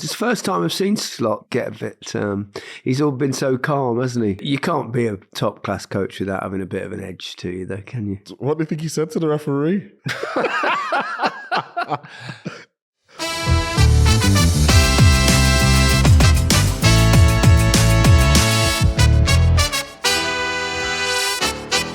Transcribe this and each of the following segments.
It's the first time I've seen Slot get a bit... he's all been so calm, hasn't he? You can't be a top-class coach without having a bit of an edge to you, though, can you? What do you think he said to the referee?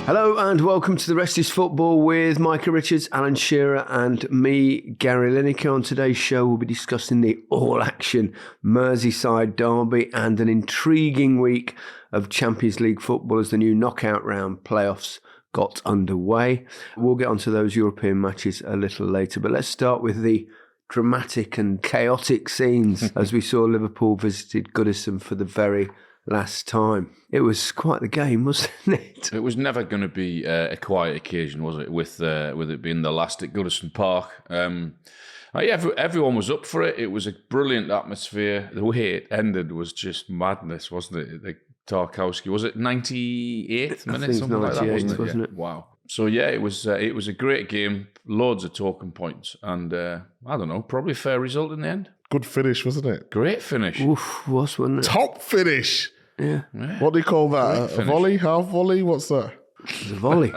Hello and welcome to The Rest is Football with Micah Richards, Alan Shearer and me, Gary Lineker. On today's show we'll be discussing the all-action Merseyside Derby and an intriguing week of Champions League football as the new knockout round playoffs got underway. We'll get onto those European matches a little later, but let's start with the dramatic and chaotic scenes as we saw Liverpool visited Goodison for the very last time. It was quite the game, wasn't it? It was never going to be a quiet occasion, was it? With it being the last at Goodison Park. Everyone was up for it. It was a brilliant atmosphere. The way it ended was just madness, wasn't it? The Tarkowski, was it 98th minute? I think something like that, wasn't it? Wow. So yeah, it was a great game. Loads of talking points, and I don't know, probably a fair result in the end. Good finish, wasn't it? Great finish. Oof, wasn't it? Top finish. Yeah. What do you call that? A volley? Half volley? What's that? It was a volley.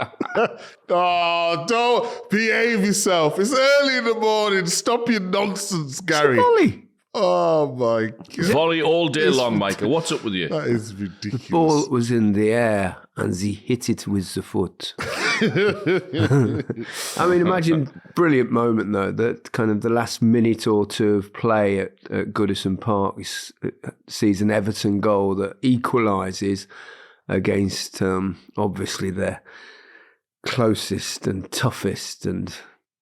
Oh, don't behave yourself. It's early in the morning. Stop your nonsense, Gary. It's a volley. Oh, my God. Volley all day long, Micah. What's up with you? That is ridiculous. The ball was in the air and he hit it with the foot. I mean, imagine, brilliant moment though, that kind of the last minute or two of play at Goodison Park sees an Everton goal that equalises against obviously their closest and toughest and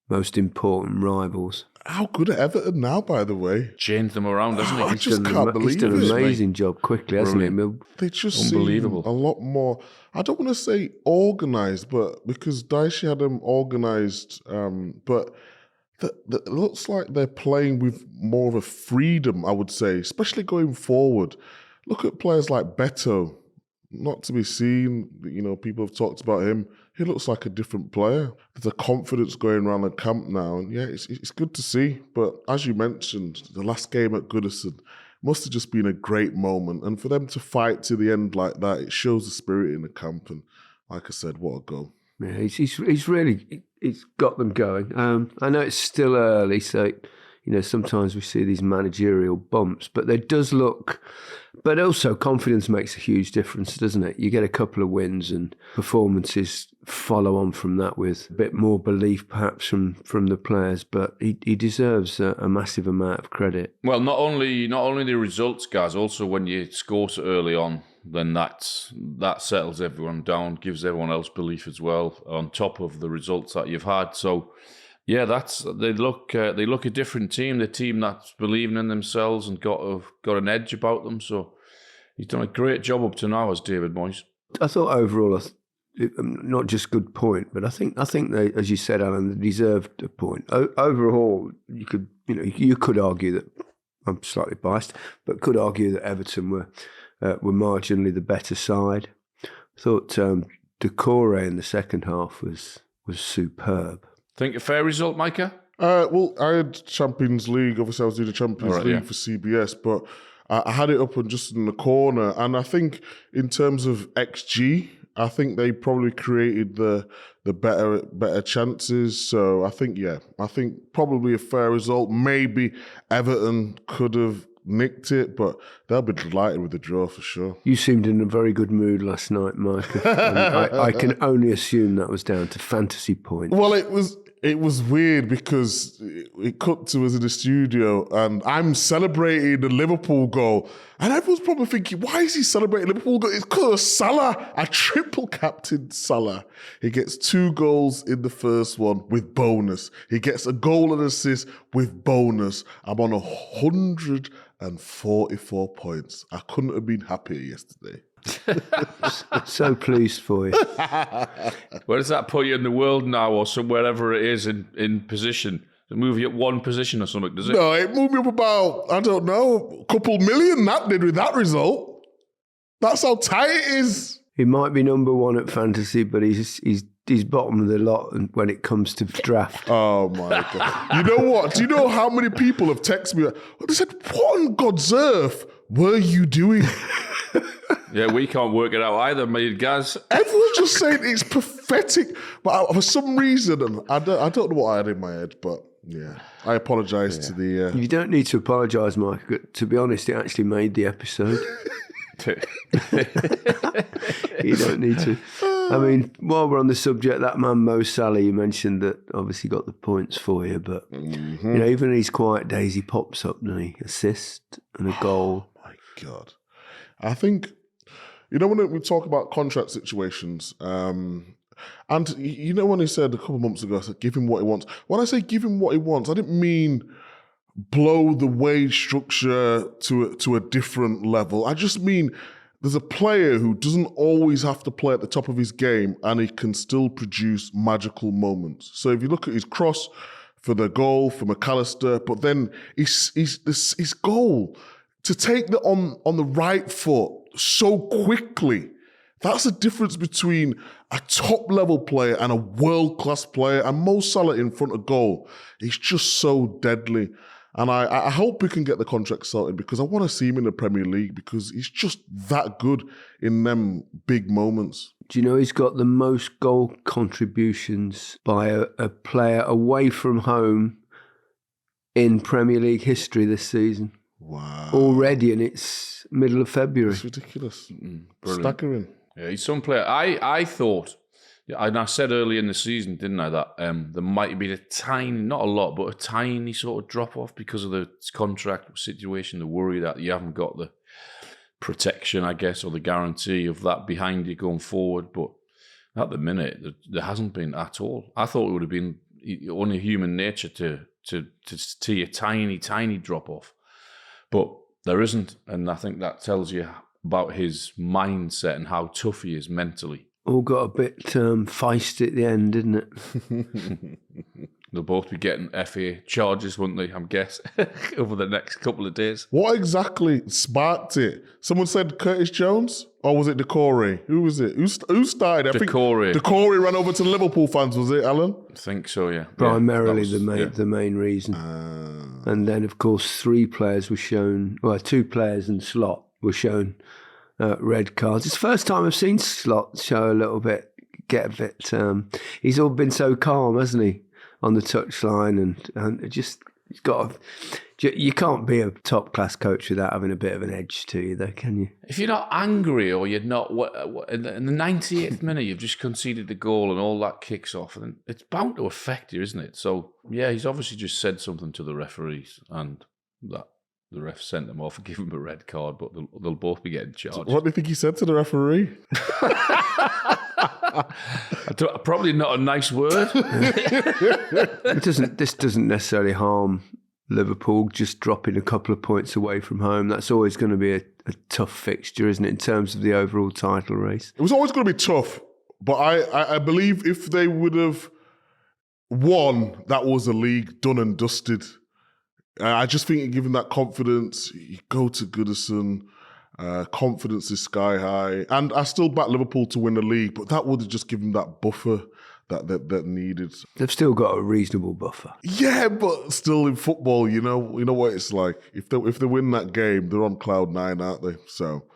most important rivals. How good at Everton now, by the way? Changed them around, hasn't he? I just can't believe He's done an amazing job quickly, hasn't he? They just Unbelievable. seem a lot more, I don't want to say organised, but because Daesh had them organised, but it looks like they're playing with more of a freedom, I would say, especially going forward. Look at players like Beto, not to be seen, people have talked about him. He looks like a different player. There's a confidence going around the camp now. And yeah, it's good to see. But as you mentioned, the last game at Goodison must have just been a great moment. And for them to fight to the end like that, it shows the spirit in the camp. And like I said, what a goal. Yeah, he's really got them going. I know it's still early, so sometimes we see these managerial bumps, but there does look. But also, confidence makes a huge difference, doesn't it? You get a couple of wins and performances follow on from that with a bit more belief, perhaps, from the players. But he deserves a massive amount of credit. Well, not only the results, guys. Also, when you score so early on, then that settles everyone down, gives everyone else belief as well. On top of the results that you've had, so. Yeah, they look a different team. The team that's believing in themselves and got an edge about them. So he's done a great job up to now as David Moyes. I thought overall, not just good point, but I think they, as you said, Alan, they deserved a point. Overall, you could argue that I'm slightly biased, but could argue that Everton were marginally the better side. I thought Decore in the second half was superb. Think a fair result, Micah? Well, I had Champions League. Obviously, I was doing the Champions League for CBS, but I had it up and just in the corner. And I think in terms of XG, I think they probably created the better chances. So I think probably a fair result. Maybe Everton could have nicked it, but they'll be delighted with the draw for sure. You seemed in a very good mood last night, Micah. I can only assume that was down to fantasy points. Well, it was weird because it cut to us in the studio and I'm celebrating the Liverpool goal. And everyone's probably thinking, why is he celebrating Liverpool goal? It's because of Salah. I triple captained Salah. He gets 2 goals in the first one with bonus. He gets a goal and assist with bonus. I'm on 144 points. I couldn't have been happier yesterday. So pleased for you. Where does that put you in the world now, or wherever it is in position? Does it move you up 1 position or something, does it? No, it moved me up about, I don't know, a couple million that did with that result. That's how tight it is. He might be number 1 at fantasy, but he's he's bottom of the lot when it comes to draft. Oh my God. You know what? Do you know how many people have texted me? They said, what on God's earth were you doing? Yeah, we can't work it out either, mate, guys. Everyone's just saying it's pathetic. But for some reason, I don't know what I had in my head, but yeah. I apologise to the... You don't need to apologise, Mike. To be honest, it actually made the episode. You don't need to. I mean, while we're on the subject, that man Mo Salah, you mentioned that obviously got the points for you, but you know, even in his quiet days, he pops up, doesn't he? Assist and a goal. Oh my God. I think, you know, when we talk about contract situations, and you know when he said a couple of months ago, I said, give him what he wants. When I say give him what he wants, I didn't mean blow the wage structure to a different level. I just mean there's a player who doesn't always have to play at the top of his game and he can still produce magical moments. So if you look at his cross for the goal for McAllister, but then his goal to take that on the right foot so quickly, that's the difference between a top-level player and a world-class player. And Mo Salah in front of goal, he's just so deadly. And I hope we can get the contract sorted because I want to see him in the Premier League because he's just that good in them big moments. Do you know he's got the most goal contributions by a player away from home in Premier League history this season? Wow. Already, and it's middle of February. It's ridiculous. Staggering. Yeah, he's some player. I thought, and I said early in the season, didn't I, that there might be a tiny, not a lot, but a tiny sort of drop-off because of the contract situation, the worry that you haven't got the protection, I guess, or the guarantee of that behind you going forward. But at the minute, there hasn't been at all. I thought it would have been only human nature to see a tiny, tiny drop-off. But there isn't, and I think that tells you about his mindset and how tough he is mentally. All got a bit feisty at the end, didn't it? They'll both be getting FA charges, won't they, I'm guessing, over the next couple of days. What exactly sparked it? Someone said Curtis Jones? Or was it Decore? Who was it? Who started? Decore. Decore ran over to the Liverpool fans, was it, Alan? I think so, yeah. Primarily Yeah, the main reason. And then, of course, 2 players and Slot were shown red cards. It's the first time I've seen Slot get a bit... he's all been so calm, hasn't he, on the touchline, and just he's got... You can't be a top-class coach without having a bit of an edge to you, though, can you? If you're not angry or you're not... in the 98th minute, you've just conceded the goal and all that kicks off, and it's bound to affect you, isn't it? So, yeah, he's obviously just said something to the referees, and that the ref sent them off and gave him a red card, but they'll both be getting charged. What do you think he said to the referee? Probably not a nice word. This doesn't necessarily harm Liverpool just dropping a couple of points away from home. That's always going to be a tough fixture, isn't it, in terms of the overall title race? It was always going to be tough, but I believe if they would have won, that was a league done and dusted. I just think given that confidence, you go to Goodison, confidence is sky high. And I still back Liverpool to win the league, but that would have just given that buffer that needed. They've still got a reasonable buffer. Yeah, but still in football, you know what it's like. If they win that game, they're on cloud 9, aren't they? So,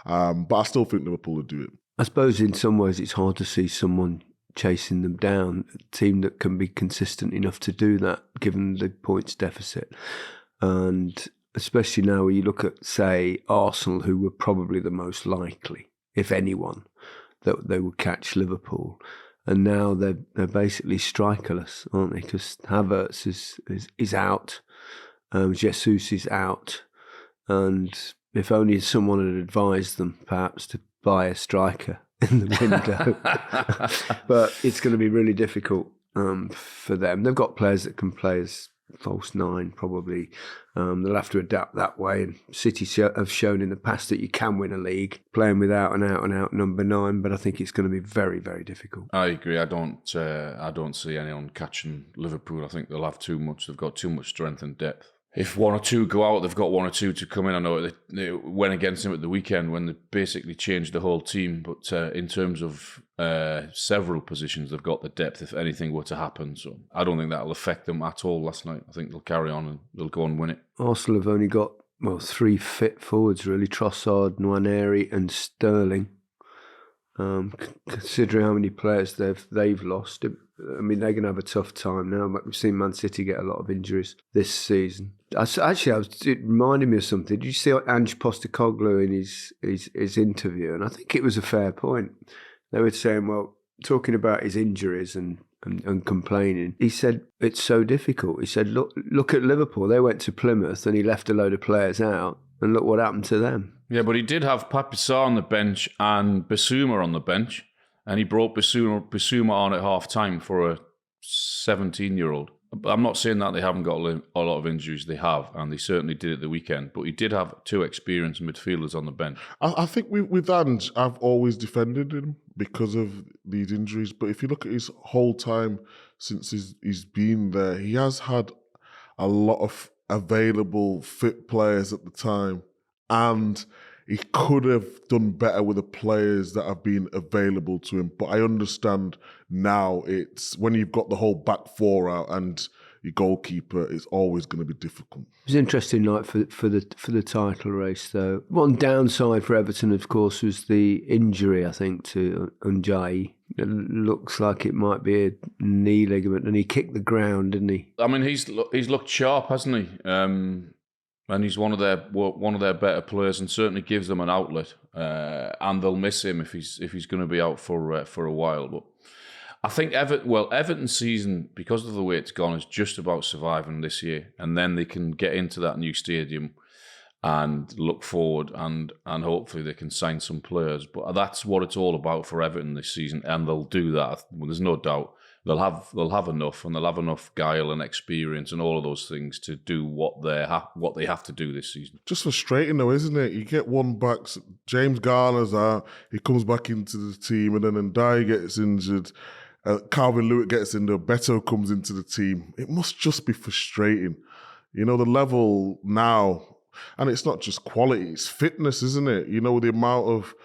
but I still think Liverpool would do it. I suppose in some ways it's hard to see someone chasing them down, a team that can be consistent enough to do that, given the points deficit. And especially now when you look at, say, Arsenal, who were probably the most likely, if anyone, that they would catch Liverpool. And now they're basically strikerless, aren't they? Because Havertz is out, Jesus is out, and if only someone had advised them, perhaps, to buy a striker in the window. But it's going to be really difficult for them. They've got players that can play as false 9, probably. They'll have to adapt that way. And City have shown in the past that you can win a league playing without an out-and-out number 9, but I think it's going to be very, very difficult. I agree. I don't see anyone catching Liverpool. I think they'll have too much. They've got too much strength and depth. If 1 or 2 go out, they've got 1 or 2 to come in. I know they went against him at the weekend when they basically changed the whole team. But in terms of several positions. They've got the depth if anything were to happen. So I don't think that'll affect them at all last night. I think they'll carry on and they'll go and win it. Arsenal have only got, 3 fit forwards, really. Trossard, Nwaneri and Sterling. Considering how many players they've lost, I mean, they're going to have a tough time now. We've seen Man City get a lot of injuries this season. It reminded me of something. Did you see Ange Postecoglou in his interview? And I think it was a fair point. They were saying, talking about his injuries and complaining. He said, it's so difficult. He said, look at Liverpool. They went to Plymouth and he left a load of players out. And look what happened to them. Yeah, but he did have Papisar on the bench and Bissouma on the bench. And he brought Bissouma on at half-time for a 17-year-old. I'm not saying that they haven't got a lot of injuries. They have, and they certainly did at the weekend. But he did have 2 experienced midfielders on the bench. I think with Ange, I've always defended him because of these injuries. But if you look at his whole time since he's been there, he has had a lot of available fit players at the time. And he could have done better with the players that have been available to him. But I understand now it's when you've got the whole back 4 out and your goalkeeper, it's always going to be difficult. It was an interesting night for the title race, though. One downside for Everton, of course, was the injury, I think, to Unjai. It looks like it might be a knee ligament, and he kicked the ground, didn't he? I mean, he's looked sharp, hasn't he? And he's one of their better players, and certainly gives them an outlet. And they'll miss him if he's going to be out for a while. But I think Everton's season, because of the way it's gone, is just about surviving this year, and then they can get into that new stadium and look forward, and hopefully they can sign some players. But that's what it's all about for Everton this season, and they'll do that. Well, there's no doubt. They'll have enough, and they'll have enough guile and experience and all of those things to do what they have to do this season. Just frustrating though, isn't it? You get one back, James Garner's out, he comes back into the team, and then Ndiaye gets injured, Calvin Lewis gets in there, Beto comes into the team. It must just be frustrating. You know, the level now, and it's not just quality, it's fitness, isn't it? You know, the amount of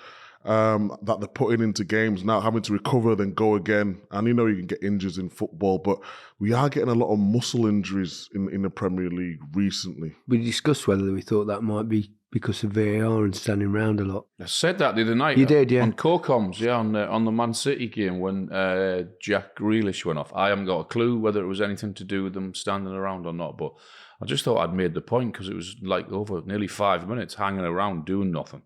that they're putting into games now, having to recover, then go again. And you know you can get injuries in football, but we are getting a lot of muscle injuries in the Premier League recently. We discussed whether we thought that might be because of VAR and standing around a lot. I said that the other night. You did, yeah. On co-coms, yeah, on the Man City game when Jack Grealish went off. I haven't got a clue whether it was anything to do with them standing around or not, but I just thought I'd made the point because it was like over nearly 5 minutes hanging around doing nothing.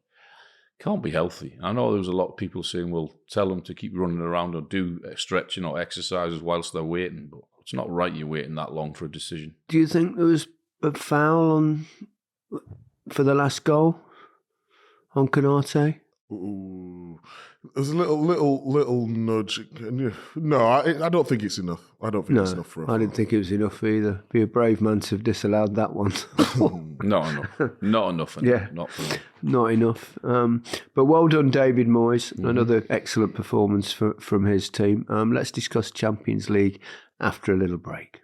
Can't be healthy. I know there was a lot of people saying, well, tell them to keep running around or do stretching or exercises whilst they're waiting, but it's not right you're waiting that long for a decision. Do you think there was a foul for the last goal on Konate? Ooh, there's a little nudge. No, I don't think it's enough. I don't think it's enough for I didn't think it was enough either. Be a brave man to have disallowed that one. Not enough. Not enough. Yeah. Not for me. Not enough. But well done, David Moyes. Mm-hmm. Another excellent performance from his team. Let's discuss Champions League after a little break.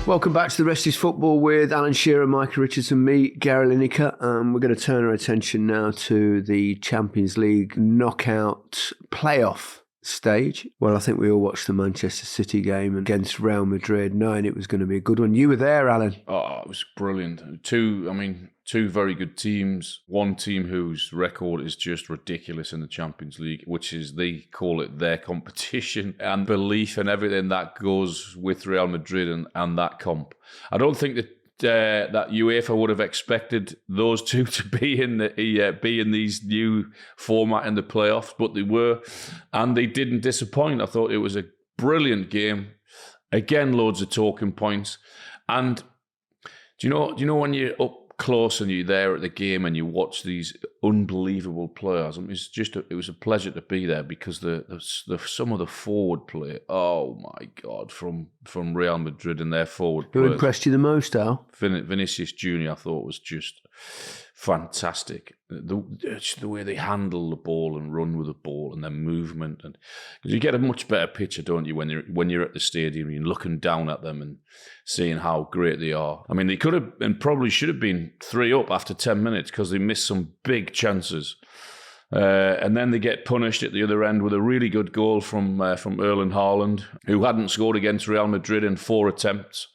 Welcome back to The Rest is Football with Alan Shearer, Micah Richards and me, Gary Lineker. We're going to turn our attention now to the Champions League knockout playoff stage. Well, I think we all watched the Manchester City game against Real Madrid, knowing it was going to be a good one. You were there, Alan. Oh, it was brilliant. Two very good teams. One team whose record is just ridiculous in the Champions League, which is they call it their competition, and belief and everything that goes with Real Madrid and that comp. I don't think that UEFA would have expected those two to be in these new format in the playoffs, but they were, and they didn't disappoint. I thought it was a brilliant game. Again, loads of talking points. And do you know when you're up close and you're there at the game and you watch these unbelievable players? I mean, it was a pleasure to be there because the some of the forward play. Oh my God, from Real Madrid and their forward players. Who impressed you the most, Al? Vinicius Junior, I thought was just fantastic. The way they handle the ball and run with the ball and their movement, and because you get a much better picture, don't you, when you're at the stadium and you're looking down at them and seeing how great they are. I mean, they could have and probably should have been 3 up after 10 minutes because they missed some big chances. And then they get punished at the other end with a really good goal from Erling Haaland, who hadn't scored against Real Madrid in 4 attempts.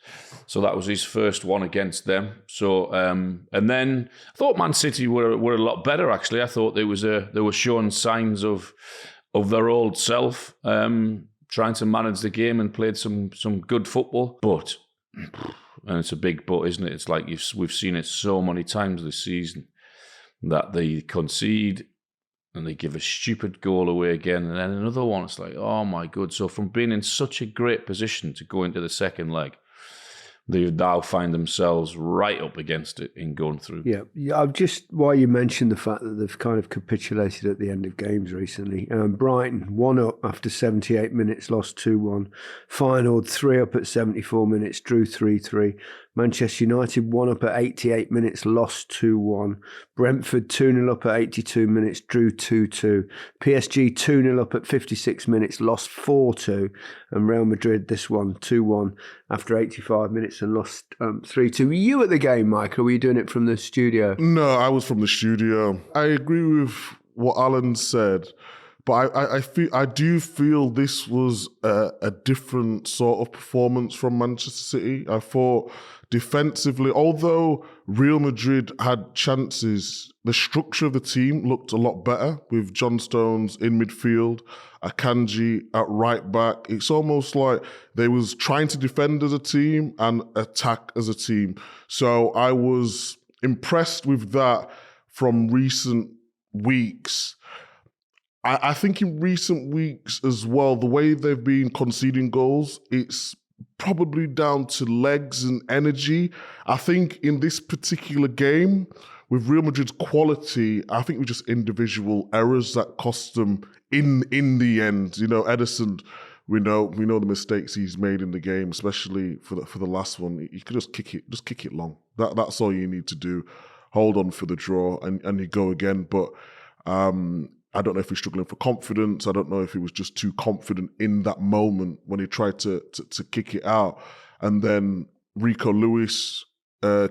So that was his first one against them. So and then I thought Man City were a lot better, actually. I thought they were showing signs of their old self, trying to manage the game and played some good football. But, and it's a big but, isn't it? It's like we've seen it so many times this season that they concede and they give a stupid goal away again, and then another one. It's like, oh my God. So from being in such a great position to go into the second leg, they now find themselves right up against it in going through. Yeah. I've just, while you mentioned the fact that they've kind of capitulated at the end of games recently, Brighton 1 up after 78 minutes, lost 2-1. Feyenoord 3 up at 74 minutes, drew 3-3. Manchester United 1 up at 88 minutes, lost 2-1. Brentford 2-0 up at 82 minutes, drew 2-2. PSG 2-0 up at 56 minutes, lost 4-2. And Real Madrid, this one, 2-1 after 85 minutes and lost 3-2. Were you at the game, Micah? Or were you doing it from the studio? No, I was from the studio. I agree with what Alan said, but I do feel this was a different sort of performance from Manchester City. I thought defensively, although Real Madrid had chances, the structure of the team looked a lot better with John Stones in midfield, Akanji at right back. It's almost like they was trying to defend as a team and attack as a team. So I was impressed with that from recent weeks. I think in recent weeks as well, the way they've been conceding goals, it's probably down to legs and energy. I think in this particular game, with Real Madrid's quality, I think it was just individual errors that cost them in the end. You know, Ederson, we know the mistakes he's made in the game, especially for the last one. You could just kick it long. That's all you need to do. Hold on for the draw and you go again. But I don't know if he's struggling for confidence. I don't know if he was just too confident in that moment when he tried to kick it out. And then Rico Lewis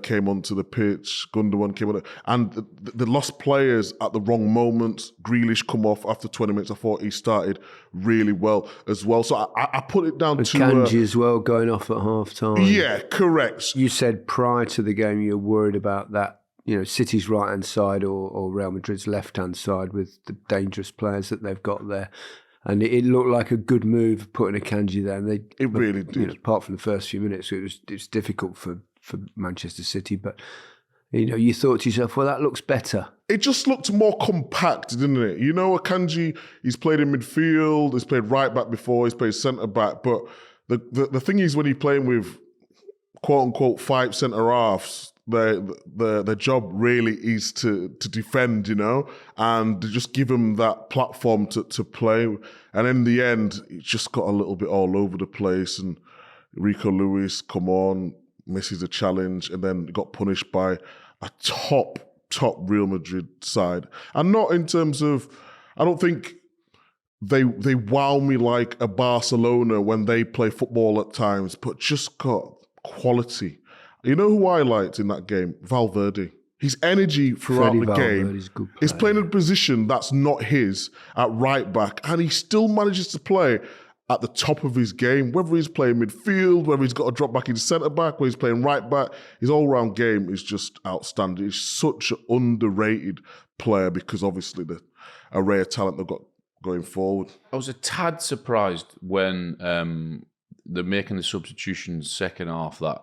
came onto the pitch, Gundogan came on, and the lost players at the wrong moments. Grealish come off after 20 minutes. I thought he started really well as well. So I put it down to Kanji as well going off at half time. Yeah, correct. You said prior to the game you were worried about that. You know, City's right-hand side or Real Madrid's left-hand side with the dangerous players that they've got there. And it looked like a good move putting Akanji there. And it really did. You know, apart from the first few minutes, it was difficult for Manchester City. But, you know, you thought to yourself, well, that looks better. It just looked more compact, didn't it? You know, Akanji, he's played in midfield, he's played right-back before, he's played centre-back. But the thing is, when you're playing with, quote-unquote, 5 centre-halves, the job really is to defend, you know, and just give them that platform to play. And in the end, it just got a little bit all over the place. And Rico Lewis, come on, misses a challenge, and then got punished by a top Real Madrid side. And not in terms of, I don't think they wow me like a Barcelona when they play football at times, but just got quality. You know who I liked in that game? Valverde. His energy throughout the game. He's playing in a position that's not his at right back, and he still manages to play at the top of his game, whether he's playing midfield, whether he's got to drop back into centre back, whether he's playing right back. His all-round game is just outstanding. He's such an underrated player because obviously the array of talent they've got going forward. I was a tad surprised when they're making the substitutions second half that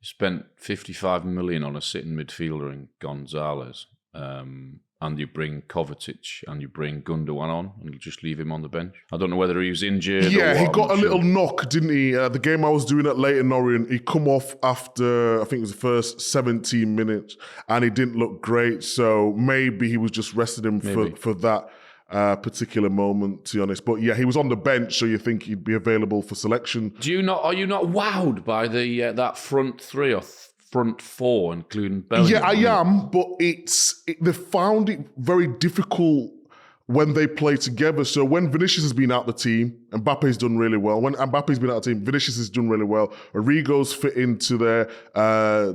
spent 55 million on a sitting midfielder in Gonzalez, and you bring Kovacic and you bring Gundogan on and you just leave him on the bench. I don't know whether he was injured. Yeah, or he got a little knock, didn't he? The game I was doing at Leyton Orient, he come off after, I think it was the first 17 minutes, and he didn't look great. So maybe he was just resting him for that particular moment, to be honest. But yeah, he was on the bench, so you think he'd be available for selection. Are you not wowed by the that front three or front four, including Bellingham? Yeah, I am, but they found it very difficult when they play together. So when Vinicius has been out the team, Mbappe's done really well. When Mbappe's been out the team, Vinicius has done really well. Origo's fit into there.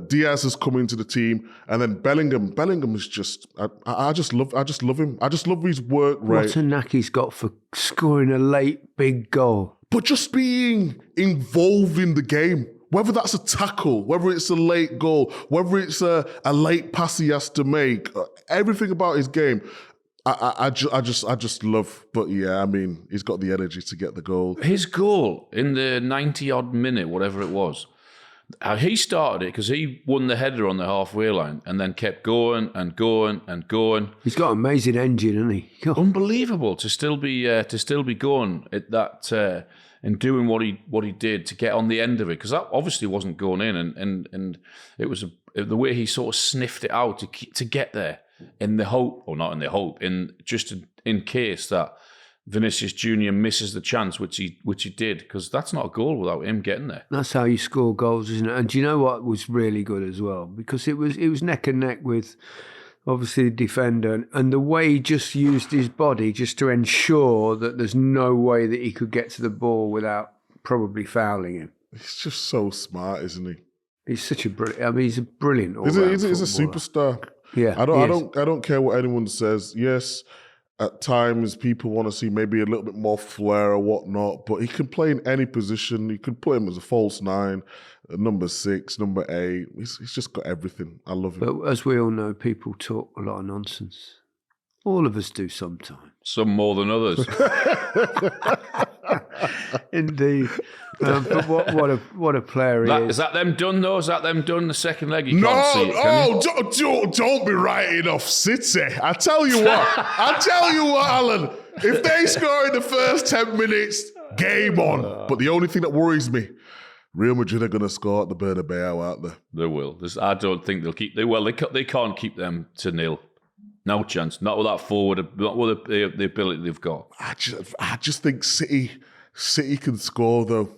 Diaz has come into the team, and then Bellingham. Bellingham is just, I just love him. I just love his work rate. What a knack he's got for scoring a late big goal. But just being involved in the game, whether that's a tackle, whether it's a late goal, whether it's a late pass he has to make, everything about his game, I just love. But yeah, I mean, he's got the energy to get the goal. His goal in the 90-odd minute, whatever it was, he started it because he won the header on the halfway line and then kept going and going and going. He's got an amazing engine, hasn't he? God. Unbelievable to still be going at that and doing what he did to get on the end of it, because that obviously wasn't going in, and it was the way he sort of sniffed it out to get there in the hope, or not in the hope, in case that Vinicius Junior misses the chance, which he did, because that's not a goal without him getting there. That's how you score goals, isn't it? And do you know what was really good as well? Because it was neck and neck with obviously the defender, and the way he just used his body just to ensure that there's no way that he could get to the ball without probably fouling him. He's just so smart, isn't he? He's such a brilliant. I mean, he's a brilliant. He's a superstar. Yeah, I don't care what anyone says. Yes, at times people want to see maybe a little bit more flair or whatnot, but he can play in any position. You could play him as a false 9, number 6, number 8. He's just got everything. I love him. But as we all know, people talk a lot of nonsense. All of us do sometimes. Some more than others. Indeed. But what a player he is. Is that them done though? Is that them done the second leg? You can't see it, can you? Don't be writing off City. I tell you what, Alan. If they score in the first 10 minutes, game on. But the only thing that worries me, Real Madrid are going to score at the Bernabeu, aren't they? They will. I don't think they'll keep. They can't keep them to 0. No chance. Not with that forward. Not with the ability they've got. I just think City can score though.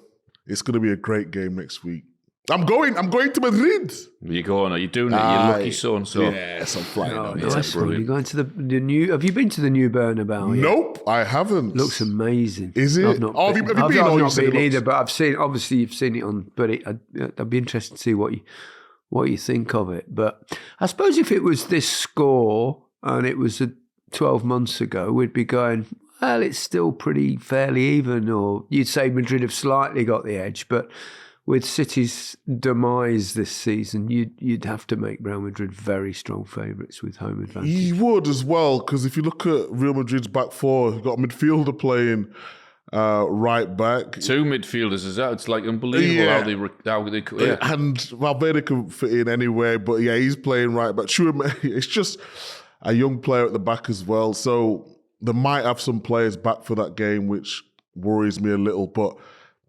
It's going to be a great game next week. I'm going to Madrid. You're going. Are you doing it? You're lucky so and so. Yes, I'm flying out. Nice one. You're going to the new. Have you been to the new Bernabeu yet? Nope, I haven't. Looks amazing. Is it? I've not been. Have you been? I've not been either, but I've seen. Obviously, you've seen it on. But I'd be interested to see what you think of it. But I suppose if it was this score and it was 12 months ago, we'd be going, well, it's still pretty fairly even, or you'd say Madrid have slightly got the edge, but with City's demise this season, you'd have to make Real Madrid very strong favourites with home advantage. You would as well, because if you look at Real Madrid's back four, you've got a midfielder playing right back. 2 midfielders, is that? It's like unbelievable how they yeah. And Valverde can fit in anyway, but yeah, he's playing right back. It's just a young player at the back as well, so they might have some players back for that game, which worries me a little, but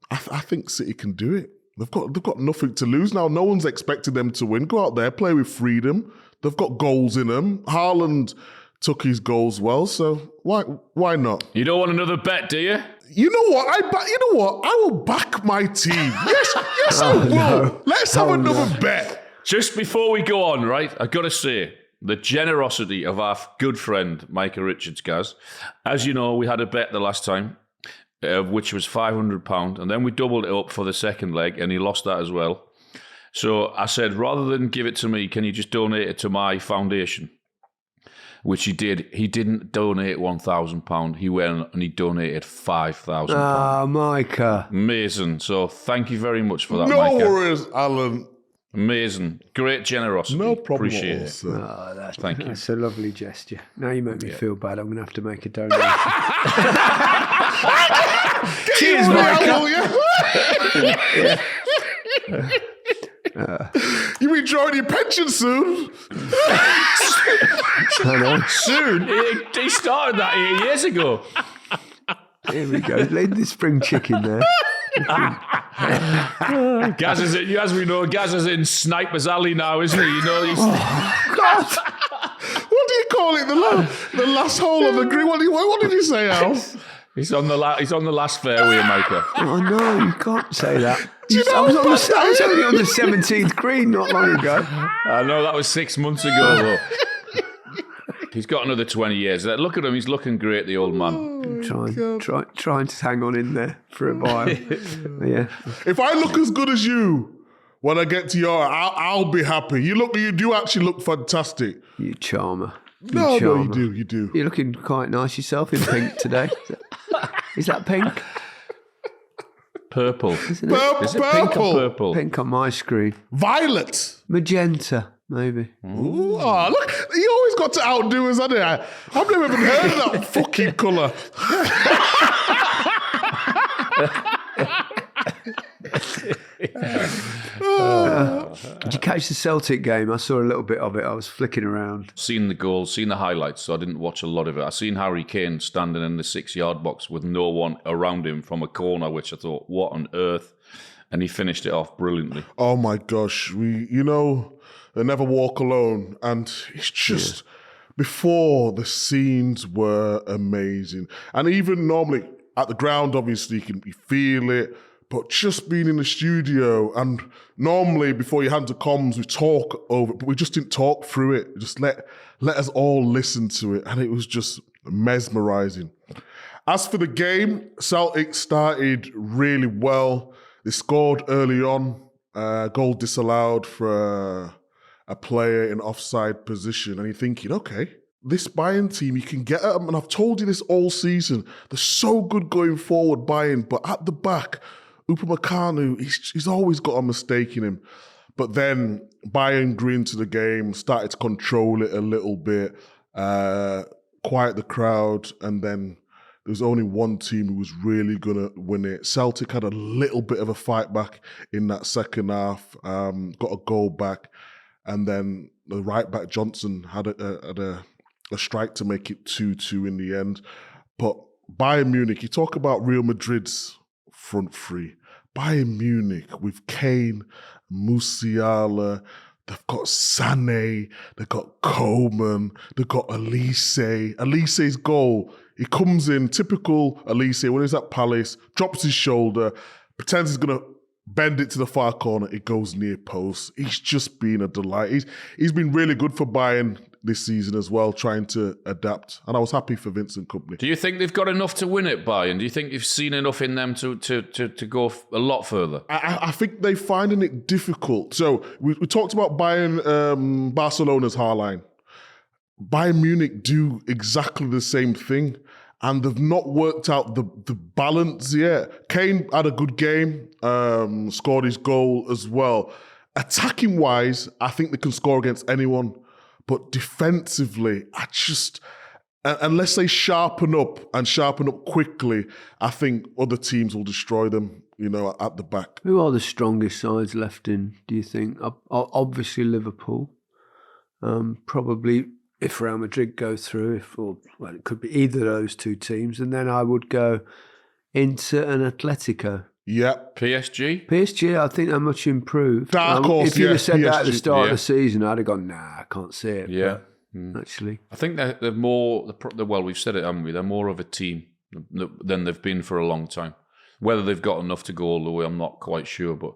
I think City can do it. They've got nothing to lose now. No one's expecting them to win. Go out there, play with freedom. They've got goals in them. Haaland took his goals well, so why not? You don't want another bet, do you? You know what? I will back my team. Yes, I will. No. Let's have another bet. Just before we go on, right? I've got to say, the generosity of our good friend Micah Richards, Gaz. As you know, we had a bet the last time, which was £500, and then we doubled it up for the second leg, and he lost that as well. So I said, rather than give it to me, can you just donate it to my foundation? Which he did. He didn't donate £1,000. He went and he donated £5,000. Ah, Micah. Amazing. So thank you very much for that, No Micah. worries, Alan. Amazing. Great generosity. No problem. Appreciate it. Thank you. That's a lovely gesture. Now you make me feel bad. I'm going to have to make a donation. Cheers, Michael. You be drawing your pension soon? I know. Soon? He started that 8 years ago. Here we go. Leave the spring chicken there. Gaz is in, as we know, Gaz is in Sniper's Alley now, isn't he? You know, he's... God. What do you call it? The last hole of the green. What did you say, Al? He's on the last fairway, Micah. Oh no, you can't say that. I was only on the 17th green not long ago. I know that was 6 months ago, though. He's got another 20 years. Look at him. He's looking great, the old man. Trying to hang on in there for a while. Yeah. If I look as good as you when I get to your, I'll be happy. You do actually look fantastic. You charmer. No, you do. You're looking quite nice yourself in pink today. Is that pink? Purple. Isn't it? Is it pink or purple? Pink on my screen. Violet. Magenta, maybe. Ooh, look, you always got to outdo us, haven't you? I've never even heard of that fucking colour. Did you catch the Celtic game? I saw a little bit of it. I was flicking around. Seen the goals, seen the highlights, so I didn't watch a lot of it. I seen Harry Kane standing in the 6-yard box with no one around him from a corner, which I thought, what on earth? And he finished it off brilliantly. Oh my gosh, they never walk alone, and it's just before the scenes were amazing, and even normally at the ground, obviously you feel it. But just being in the studio, and normally before you hand to comms, we talk over it, but we just didn't talk through it. Just let us all listen to it, and it was just mesmerising. As for the game, Celtic started really well. They scored early on, goal disallowed for a player in offside position, and you're thinking, okay, this Bayern team, you can get at them, and I've told you this all season, they're so good going forward, Bayern, but at the back, Upamecano, he's always got a mistake in him. But then Bayern grew into the game, started to control it a little bit, quiet the crowd, and then there was only one team who was really going to win it. Celtic had a little bit of a fight back in that second half, got a goal back, and then the right back Johnson had a strike to make it 2-2 in the end. But Bayern Munich, you talk about Real Madrid's front three. Bayern Munich with Kane, Musiala, they've got Sané, they've got Coman, they've got Elise. Elise's goal, he comes in, typical Elise, when he's at Palace, drops his shoulder, pretends he's going to bend it to the far corner, it goes near post. He's just been a delight. He's been really good for Bayern this season as well, trying to adapt. And I was happy for Vincent Kompany. Do you think they've got enough to win it, Bayern? Do you think you've seen enough in them to go a lot further? I think they're finding it difficult. So we talked about Bayern, Barcelona's Haarline. Bayern Munich do exactly the same thing, and they've not worked out the balance yet. Kane had a good game, scored his goal as well. Attacking-wise, I think they can score against anyone. But defensively, unless they sharpen up quickly, I think other teams will destroy them, at the back. Who are the strongest sides left in, do you think? Obviously Liverpool. Probably if Real Madrid go through, it could be either of those two teams. And then I would go Inter and Atletico. Yeah. PSG, I think they're much improved. Dark horse, if you'd have said PSG, that at the start of the season, I'd have gone, nah, I can't see it. Yeah. Actually. I think they're more, well, we've said it, haven't we? They're more of a team than they've been for a long time. Whether they've got enough to go all the way, I'm not quite sure. But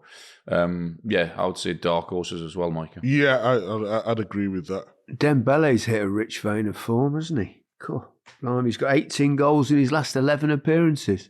I would say dark horses as well, Micah. Yeah, I'd agree with that. Dembele's hit a rich vein of form, hasn't he? Cool. Blimey, he's got 18 goals in his last 11 appearances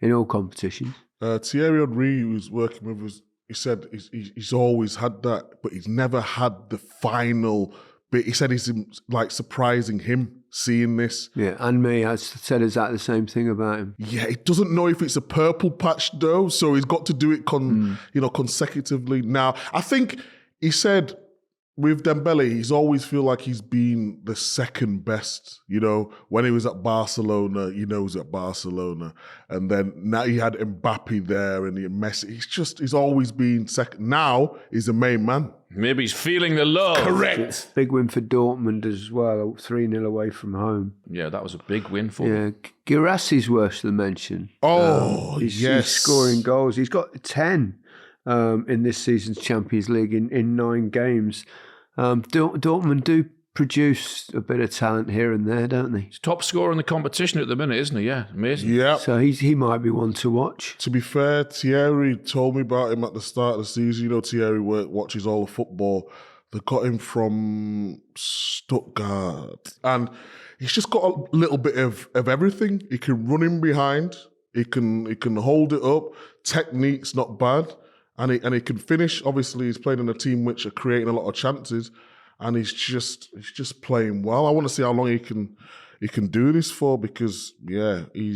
in all competitions. Thierry Henry, who was working with us, he said he's always had that, but he's never had the final bit. He said he's like surprising him seeing this. Yeah, and me has said exactly the same thing about him. Yeah, he doesn't know if it's a purple patch though, so he's got to do it consecutively. Now, I think he said with Dembele, he's always feel like he's been the second best. When he was at Barcelona, he was at Barcelona. And then now he had Mbappe there and Messi. He's always been second. Now he's the main man. Maybe he's feeling the love. Correct. Big win for Dortmund as well, 3-0 away from home. Yeah, that was a big win for him. Yeah, Guirassi's worth the mention. He's scoring goals. He's got 10 in this season's Champions League in 9 games. Dortmund do produce a bit of talent here and there, don't they? He's top scorer in the competition at the minute, isn't he? Yeah, amazing. Yeah. So he might be one to watch. To be fair, Thierry told me about him at the start of the season. Thierry watches all the football. They got him from Stuttgart. And he's just got a little bit of everything. He can run in behind. He can hold it up. Technique's not bad. And he can finish. Obviously, he's playing in a team which are creating a lot of chances. And he's just playing well. I want to see how long he can do this for, because he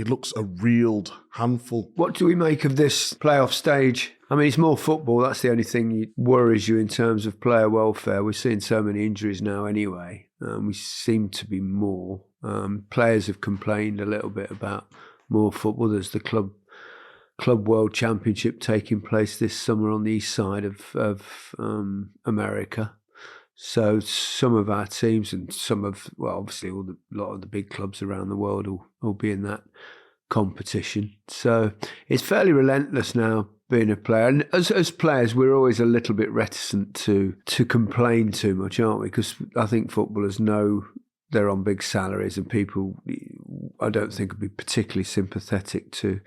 looks a real handful. What do we make of this playoff stage? I mean, it's more football. That's the only thing that worries you in terms of player welfare. We're seeing so many injuries now anyway. We seem to be more. Players have complained a little bit about more football. There's the Club World Championship taking place this summer on the east side of America. So some of our teams and obviously a lot of the big clubs around the world will be in that competition. So it's fairly relentless now being a player. And as players, we're always a little bit reticent to complain too much, aren't we? Because I think footballers know they're on big salaries, and people, I don't think, would be particularly sympathetic to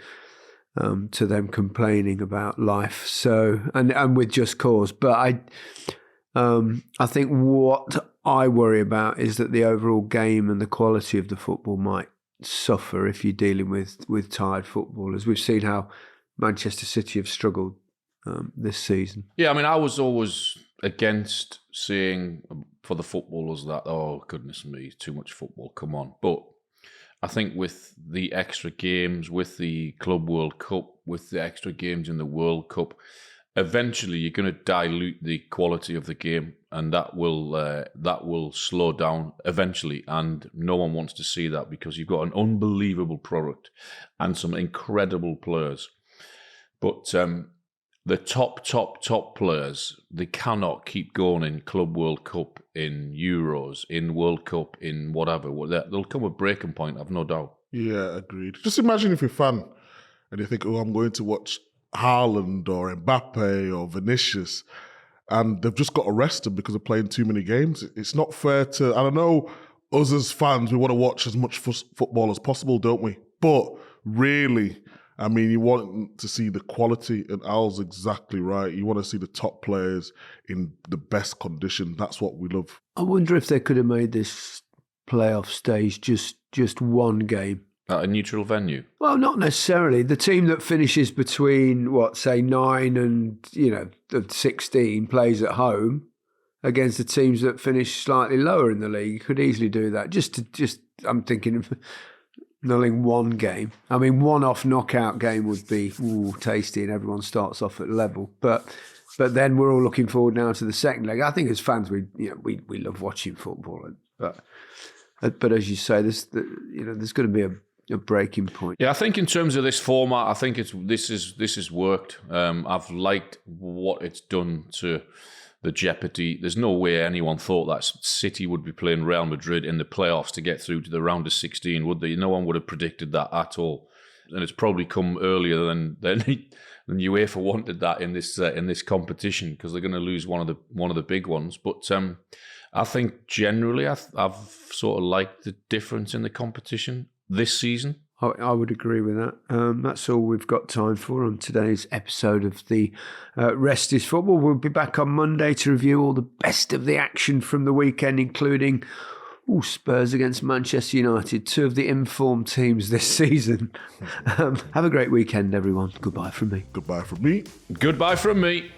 them complaining about life. So and with just cause. But I think what I worry about is that the overall game and the quality of the football might suffer if you're dealing with tired footballers. We've seen how Manchester City have struggled this season. Yeah, I mean, I was always against seeing for the footballers that, oh, goodness me, too much football, come on. But I think with the extra games, with the Club World Cup, with the extra games in the World Cup, eventually you're going to dilute the quality of the game, and that will slow down eventually. And no one wants to see that, because you've got an unbelievable product and some incredible players. But the top players, they cannot keep going in Club World Cup, in Euros, in World Cup, in whatever. There'll come a breaking point, I've no doubt. Yeah, agreed. Just imagine if you're a fan and you think, oh, I'm going to watch Haaland or Mbappe or Vinicius, and they've just got arrested because they're playing too many games. It's not fair to... And I know us as fans, we want to watch as much football as possible, don't we? But really, I mean, you want to see the quality, and Al's exactly right. You want to see the top players in the best condition. That's what we love. I wonder if they could have made this playoff stage just one game. At a neutral venue? Well, not necessarily. The team that finishes between, 9 and 16 plays at home against the teams that finish slightly lower in the league. You could easily do that. I'm thinking of nulling one game. I mean, one-off knockout game would be tasty, and everyone starts off at level. But then we're all looking forward now to the second leg. I think as fans, we love watching football, but as you say, there's going to be a breaking point. Yeah, I think in terms of this format, I think this has worked. I've liked what it's done to the jeopardy. There's no way anyone thought that City would be playing Real Madrid in the playoffs to get through to the round of 16, would they? No one would have predicted that at all. And it's probably come earlier than UEFA wanted that in this competition, because they're going to lose one of the big ones. But I think generally I've sort of liked the difference in the competition this season. I would agree with that. That's all we've got time for on today's episode of the Rest is Football. We'll be back on Monday to review all the best of the action from the weekend, including Spurs against Manchester United, two of the informed teams this season. Have a great weekend, everyone. Goodbye from me. Goodbye from me. Goodbye from me.